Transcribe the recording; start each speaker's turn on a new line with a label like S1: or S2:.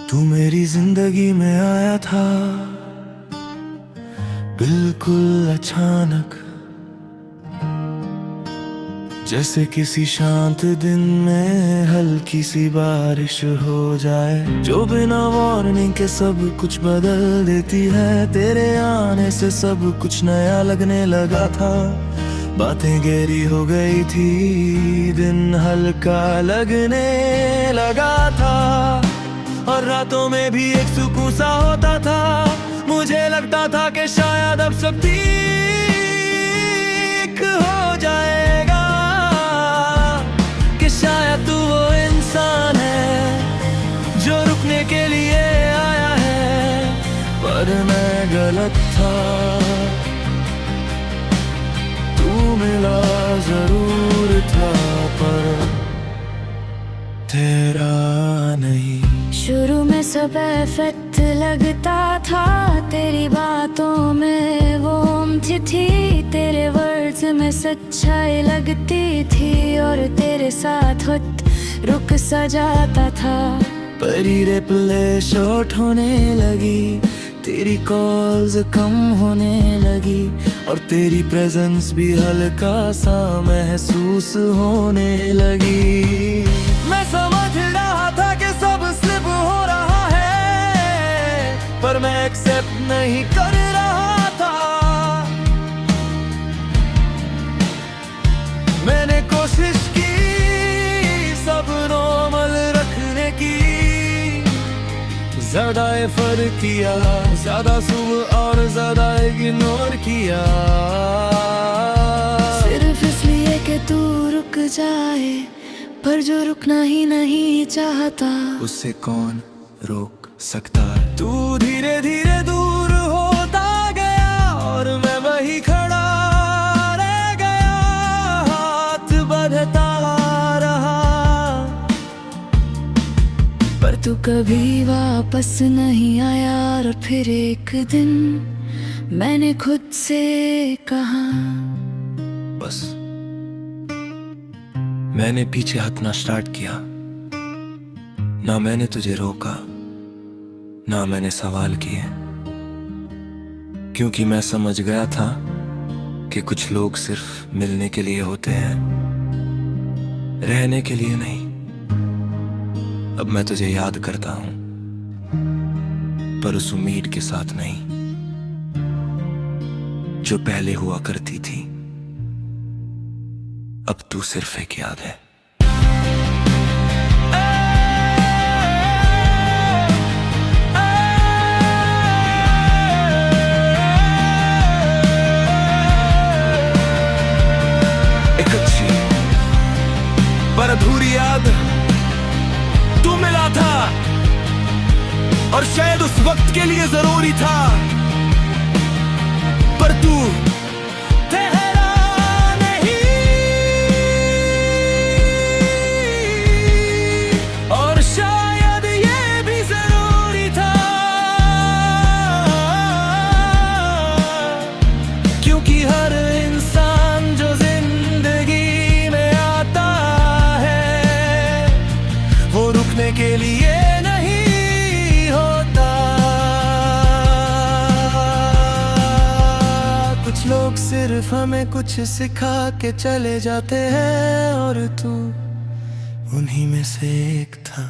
S1: तू मेरी जिंदगी में आया था बिल्कुल अचानक, जैसे किसी शांत दिन में हल्की सी बारिश हो जाए, जो बिना वार्निंग के सब कुछ बदल देती है। तेरे आने से सब कुछ नया लगने लगा था, बातें गहरी हो गई थी, दिन हल्का लगने लगा था, और रातों में भी एक सुकून सा होता था। मुझे लगता था कि शायद अब सब ठीक हो जाएगा, कि शायद तू वो इंसान है जो रुकने के लिए आया है, पर मैं गलत था। तू मिला जरूर था पर तेरा नहीं।
S2: शुरू में सब परफेक्ट लगता था, तेरी बातों में वो थी, तेरे वर्ड्स में सच्चाई लगती थी, और तेरे साथ रुक सा जाता था।
S1: पर रिप्ले शॉर्ट होने लगी, तेरी कॉल्स कम होने लगी, और तेरी प्रेजेंस भी हल्का सा महसूस होने लगी। मैं समझ रहा था कि सब स्लिप हो रहा है, पर मैं एक्सेप्ट नहीं कर रहा था। मैंने कोशिश की सब नॉर्मल रखने की, ज्यादा एफर्ट किया, ज्यादा सुबह और ज्यादा इग्नोर किया,
S2: सिर्फ इसलिए कि तू रुक जाए, पर जो रुकना ही नहीं चाहता
S1: उससे कौन रोक सकता है। तू धीरे धीरे दूर होता गया, और मैं वही खड़ा रह गया, हाथ बढ़ता रहा,
S2: पर तू कभी वापस नहीं आया। और फिर एक दिन मैंने खुद से कहा,
S1: बस मैंने पीछे हटना स्टार्ट किया। ना मैंने तुझे रोका, ना मैंने सवाल किए, क्योंकि मैं समझ गया था कि कुछ लोग सिर्फ मिलने के लिए होते हैं, रहने के लिए नहीं। अब मैं तुझे याद करता हूं, पर उस उम्मीद के साथ नहीं जो पहले हुआ करती थी। अब तू सिर्फ एक याद है। एक अच्छी पर अधूरी याद तू मिला था, और शायद उस वक्त के लिए जरूरी था, पर तू ठहरा नहीं, और शायद ये भी जरूरी था, क्योंकि हर इंसान जो जिंदगी में आता है, वो रुकने के लिए नहीं होता। कुछ लोग सिर्फ हमें कुछ सिखा के चले जाते हैं, और तू उन्हीं में से एक था।